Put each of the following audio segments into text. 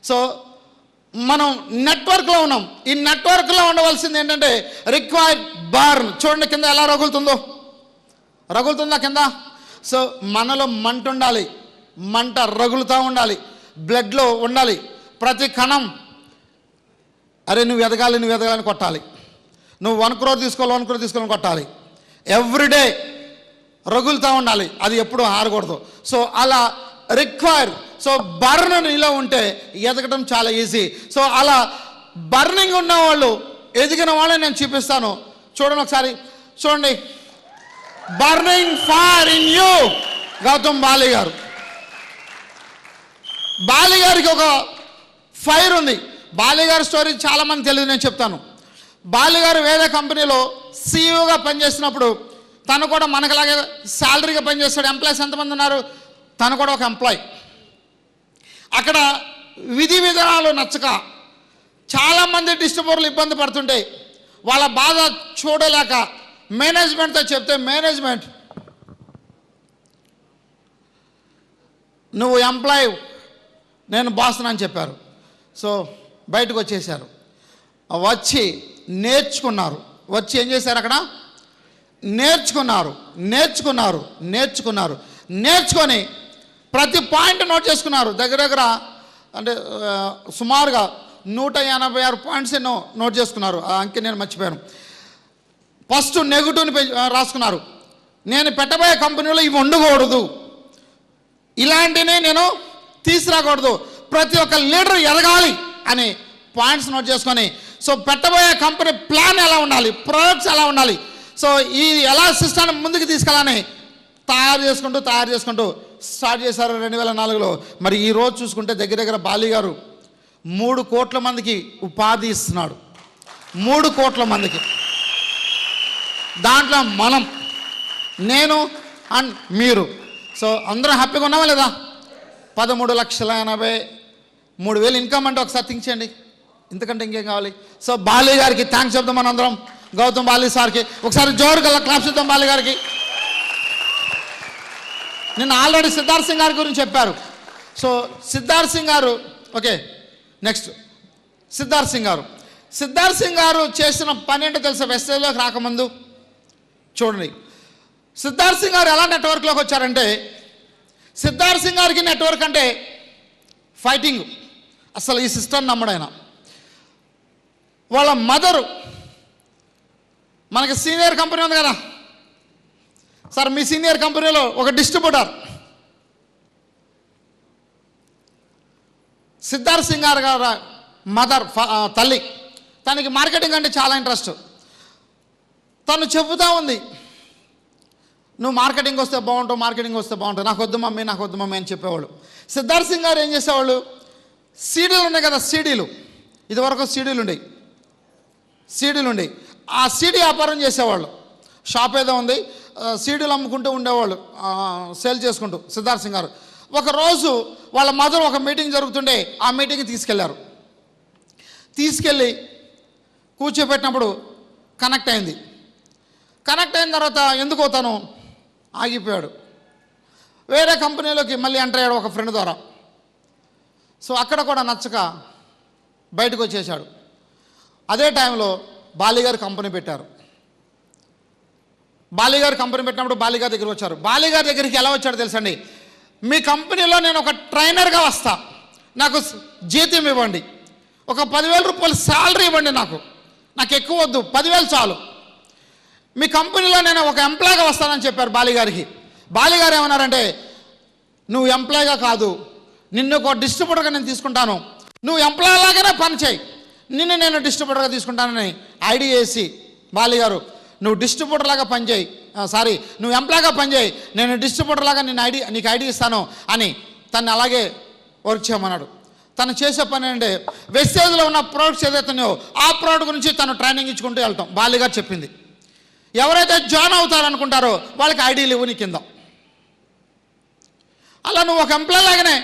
So మనం నెట్వర్క్లో ఉన్నాం. ఈ నెట్వర్క్లో ఉండవలసింది ఏంటంటే రిక్వైర్డ్ బర్న్. చూడండి కింద ఎలా రగులుతుందా కింద. సో మనలో మంట ఉండాలి, మంట రగులుతూ ఉండాలి, బ్లడ్లో ఉండాలి. ప్రతి కణం అరే నువ్వు ఎదగాలని కొట్టాలి. నువ్వు 1 crore తీసుకోవాలని కొట్టాలి. ఎవ్రీడే రగులుతూ ఉండాలి, అది ఎప్పుడూ ఆరకూడదు. సో అలా రిక్వైర్. సో బర్న్ నీలో ఉంటే ఎదగడం చాలా ఈజీ. సో అలా బర్నింగ్ ఉన్న వాళ్ళు, ఎదిగిన వాళ్ళని నేను చూపిస్తాను. చూడండి ఒకసారి, చూడండి. Burning fire in you, Gautam Bali గారు. బాలి గారికి ఒక ఫైర్ ఉంది. బాలి గారి స్టోరీ చాలామంది తెలియదు, నేను చెప్తాను. బాలి గారు వేరే కంపెనీలో సీఈఓగా పనిచేస్తున్నప్పుడు తను కూడా మనకులాగే శాలరీగా పనిచేస్తాడు. ఎంప్లాయీస్ ఎంతమంది ఉన్నారు, తను కూడా ఒక ఎంప్లాయీ. అక్కడ విధి విధానాలు నచ్చక చాలామంది డిస్ట్రిబ్యూటర్లు ఇబ్బంది పడుతుంటే వాళ్ళ బాధ చూడలేక మేనేజ్మెంట్తో చెప్తే మేనేజ్మెంట్ నువ్వు ఎంప్లాయీ, నేను బాస్ని అని చెప్పారు. సో బయటకు వచ్చేసారు. వచ్చి నేర్చుకున్నారు. వచ్చి ఏం చేశారు, అక్కడ నేర్చుకొని ప్రతి పాయింట్ నోట్ చేసుకున్నారు. దగ్గర అంటే సుమారుగా 186 పాయింట్స్ ఎన్నో నోట్ చేసుకున్నారు. ఆ అంకె నేను మర్చిపోయాను. ఫస్ట్ నెగిటివ్ని రాసుకున్నారు. నేను పెట్టబోయే కంపెనీలో ఇవి ఉండకూడదు, ఇలాంటినే నేను తీసుకురాకూడదు, ప్రతి ఒక్క లీడర్ ఎదగాలి అని పాయింట్స్ నోట్ చేసుకొని, సో పెట్టబోయే కంపెనీ ప్లాన్ ఎలా ఉండాలి, ప్రొడక్ట్స్ ఎలా ఉండాలి, సో ఈ ఎలా సిస్టాన్ని ముందుకు తీసుకెళ్ళాలని తయారు చేసుకుంటూ స్టార్ట్ చేశారు 2004లో. మరి ఈరోజు చూసుకుంటే దగ్గర బాలి గారు 3 కోట్ల మందికి ఉపాధి ఇస్తున్నాడు. 3 కోట్ల మందికి. దాంట్లో మనం, నేను అండ్ మీరు. సో అందరం హ్యాపీగా ఉన్నామా లేదా? 13,83,000 ఇన్కమ్ అంటే ఒకసారి థింక్ చేయండి, ఇంతకంటే ఇంకేం కావాలి? సో బాలి గారికి థ్యాంక్స్ చెప్తాం మన అందరం. గౌతమ్ బాలి సార్కి ఒకసారి జోరుగా క్లాప్స్ ఇద్దాం బాలి గారికి. నిన్న ఆల్రెడీ సిద్ధార్థ్ సింగ్ గారి గురించి చెప్పారు. సో సిద్ధార్థ్ సింగ్ గారు, ఓకే నెక్స్ట్ సిద్ధార్థ్ సింగ్ గారు చేసిన పని ఏంటో తెలుసా? వెస్టేజ్లోకి రాకముందు చూడండి, సిద్ధార్థ్ సింగ్ గారు ఎలా నెట్వర్క్లోకి వచ్చారంటే, సిద్ధార్థ్ సింగ్ గారికి నెట్వర్క్ అంటే ఫైటింగ్. అసలు ఈ సిస్టమ్ నమ్మడైనా వాళ్ళ మదరు, మనకి సీనియర్ కంపెనీ ఉంది కదా సార్, మీ సీనియర్ కంపెనీలో ఒక డిస్ట్రిబ్యూటర్ సిద్ధార్థ్ సింగ్ గారు మదర్, తల్లి, తనకి మార్కెటింగ్ అంటే చాలా ఇంట్రెస్ట్. తను చెబుతూ ఉంది, నువ్వు మార్కెటింగ్ వస్తే బాగుంటుంది, నాకు వద్దు మమ్మీ అని చెప్పేవాళ్ళు. సిద్ధార్థ్ సింగ్ గారు ఏం చేసేవాళ్ళు, సీడీలు ఉన్నాయి కదా, ఇదివరకు సీడీలు ఉండేవి. ఆ సీడీ వ్యాపారం చేసేవాళ్ళు. షాప్ ఏదో ఉంది, సీడీలు అమ్ముకుంటూ ఉండేవాళ్ళు, సేల్ చేసుకుంటూ. సిద్ధార్థ్ సింగ్ గారు ఒకరోజు వాళ్ళ మదర్ ఒక మీటింగ్ జరుగుతుండే ఆ మీటింగ్కి తీసుకెళ్ళి కూర్చోబెట్టినప్పుడు కనెక్ట్ అయిన తర్వాత ఎందుకో తను ఆగిపోయాడు. వేరే కంపెనీలోకి మళ్ళీ ఎంటర్ అయ్యాడు ఒక ఫ్రెండ్ ద్వారా. సో అక్కడ కూడా నచ్చక బయటకు వచ్చేసాడు. అదే టైంలో బాలిగారు కంపెనీ పెట్టారు. బాలిగారు కంపెనీ పెట్టినప్పుడు బాలిగారి దగ్గరికి వచ్చారు. బాలిగారి దగ్గరికి ఎలా వచ్చాడో తెలుసండి, మీ కంపెనీలో నేను ఒక ట్రైనర్గా వస్తా, నాకు జీతం ఇవ్వండి, ఒక 10,000 రూపాయలు శాలరీ ఇవ్వండి, నాకు ఎక్కువ వద్దు, 10,000 చాలు, మీ కంపెనీలో నేను ఒక ఎంప్లాయ్గా వస్తానని చెప్పారు బాలిగారికి. బాలిగారు ఏమన్నారంటే, నువ్వు ఎంప్లాయ్గా కాదు, నిన్ను ఒక డిస్ట్రిబ్యూటర్గా నేను తీసుకుంటాను, నువ్వు ఎంప్లాయ్ లాగానే పని చేయి, నేను డిస్ట్రిబ్యూటర్గా తీసుకుంటానని ఐడియా వేసి, బాలిగారు నువ్వు డిస్ట్రిబ్యూటర్ లాగా పనిచేయి, నువ్వు ఎంప్లాయ్గా పనిచేయి, నేను డిస్ట్రిబ్యూటర్ లాగా నీకు ఐడియా ఇస్తాను అని తను అలాగే వర్క్ చేయమన్నాడు. తను చేసే పని అంటే వెస్టేజ్లో ఉన్న ప్రోడక్ట్స్ ఏదైతున్నాయో ఆ ప్రోడక్ట్ గురించి తను ట్రైనింగ్ ఇచ్చుకుంటూ వెళ్తాం. బాలిగారు చెప్పింది, ఎవరైతే జాయిన్ అవుతారనుకుంటారో వాళ్ళకి ఐడియాలు ఇవ్వు నీ కింద, అలా నువ్వు ఒక ఎంప్లాయ్ లాగానే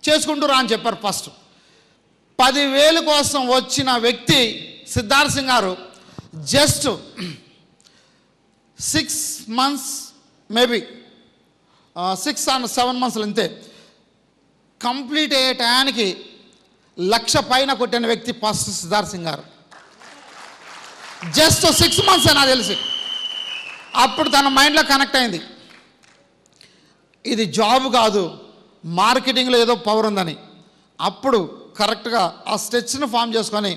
చేసుకుంటూ రా అని చెప్పారు. ఫస్ట్ 10,000 కోసం వచ్చిన వ్యక్తి సిద్ధార్థ్ సింగ్ గారు just 6 months, maybe 6 or 7 months అంతే, కంప్లీట్ అయ్యే టయానికి 1,00,000 పైన కొట్టిన వ్యక్తి పాస్టర్ సిద్ధార్థ్ సింగ్ గారు. జస్ట్ 6 months నాకు తెలిసి. అప్పుడు తన మైండ్లో కనెక్ట్ అయింది, ఇది జాబ్ కాదు, మార్కెటింగ్లో ఏదో పవర్ ఉందని. అప్పుడు కరెక్ట్గా ఆ స్టెచ్ను ఫామ్ చేసుకొని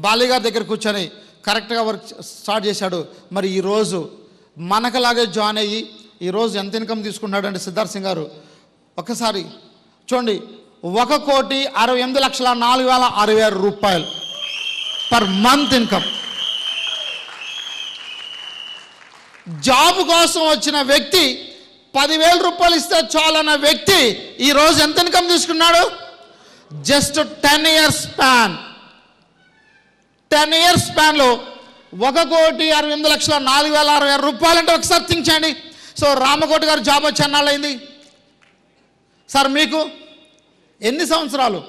బాలి గారి దగ్గర కూర్చొని కరెక్ట్గా వర్క్ స్టార్ట్ చేశాడు. మరి ఈరోజు మనకలాగే జాయిన్ అయ్యి ఈరోజు ఎంత ఇన్కమ్ తీసుకుంటాడు అంటే సిద్ధార్థ్ సింగ్ గారు ఒకసారి చూడండి, 1,68,04,06,000 రూపాయలు పర్ మంత్ ఇన్కమ్. జాబ్ కోసం వచ్చిన వ్యక్తి 10,000 రూపాయలు ఇస్తే చాలన్న వ్యక్తి ఈరోజు ఎంత ఇన్కమ్ తీసుకున్నాడు? Just 10 years span. 10 years స్పాన్లో 1,68,04,06,000 రూపాయలు అంటే ఒకసారి థింక్ చేయండి. సో రామకోటి గారు జాబ్ వచ్చి అన్నాళ్ళైంది సార్, మీకు ఎన్ని సంవత్సరాలు?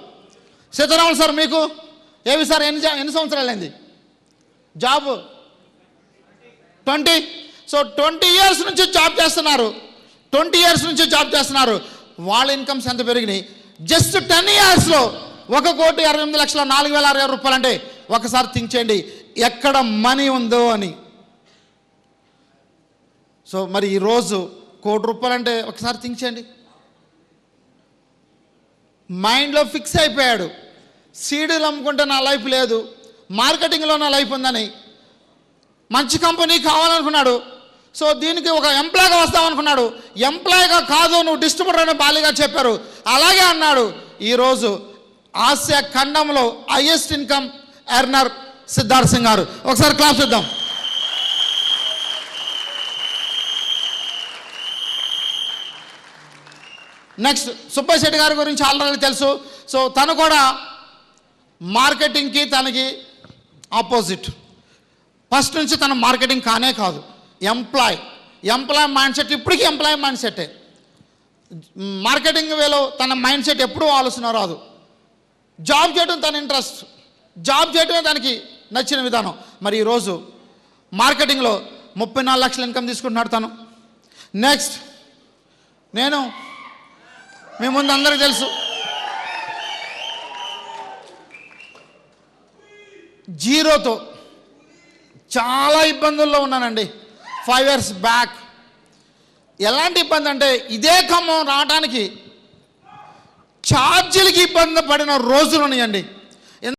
సీతారామన్ సార్ మీకు ఏవి సార్ ఎన్ని సంవత్సరాలు అయింది జాబ్? 20. సో 20 years నుంచి జాబ్ చేస్తున్నారు. 20 years నుంచి జాబ్ చేస్తున్నారు. వాళ్ళ ఇన్కమ్స్ ఎంత పెరిగినాయి? జస్ట్ 10 yearsలో 1,68,04,06,000 రూపాయలు అంటే ఒకసారి థింక్ చేయండి ఎక్కడ మనీ ఉందో అని. సో మరి ఈరోజు 1,00,00,000 రూపాయలు అంటే ఒకసారి థింక్ చేయండి. మైండ్లో ఫిక్స్ అయిపోయాడు, సీడీలు అమ్ముకుంటే నా లైఫ్ లేదు, మార్కెటింగ్లో నా లైఫ్ ఉందని. మంచి కంపెనీ కావాలనుకున్నాడు. సో దీనికి ఒక ఎంప్లాయ్గా వస్తామనుకున్నాడు. ఎంప్లాయ్గా కాదు, నువ్వు డిస్ట్రిబ్యూటర్ అని బాలిగా చెప్పారు. అలాగే అన్నాడు. ఈరోజు ఆసియా ఖండంలో highest income earner Siddharth Singh గారు. ఒకసారి క్లాస్ ఇద్దాం. నెక్స్ట్ సుబ్బయ్య శెట్టి గారి గురించి ఆల్రెడీ తెలుసు. సో తను కూడా మార్కెటింగ్కి తనకి ఆపోజిట్. ఫస్ట్ నుంచి తన మార్కెటింగ్ కానే కాదు, ఎంప్లాయ్ మైండ్ సెట్. ఇప్పటికీ ఎంప్లాయ్ మైండ్ సెట్టే. మార్కెటింగ్ వేలో తన మైండ్ సెట్ ఎప్పుడూ ఆలోచన రాదు. జాబ్ చేయడం తన ఇంట్రెస్ట్, జాబ్ చేయడమే దానికి నచ్చిన విధానం. మరి ఈరోజు మార్కెటింగ్లో 34 లక్షల ఇన్కమ్ తీసుకుంటున్నాడు తను. నెక్స్ట్ నేను మీ ముందు అందరికీ తెలుసు, జీరోతో చాలా ఇబ్బందుల్లో ఉన్నానండి 5 years బ్యాక్. ఎలాంటి ఇబ్బంది అంటే ఇదే ఖమ్మం రావడానికి ఛార్జీలకి ఇబ్బంది పడిన రోజులు ఉన్నాయండి.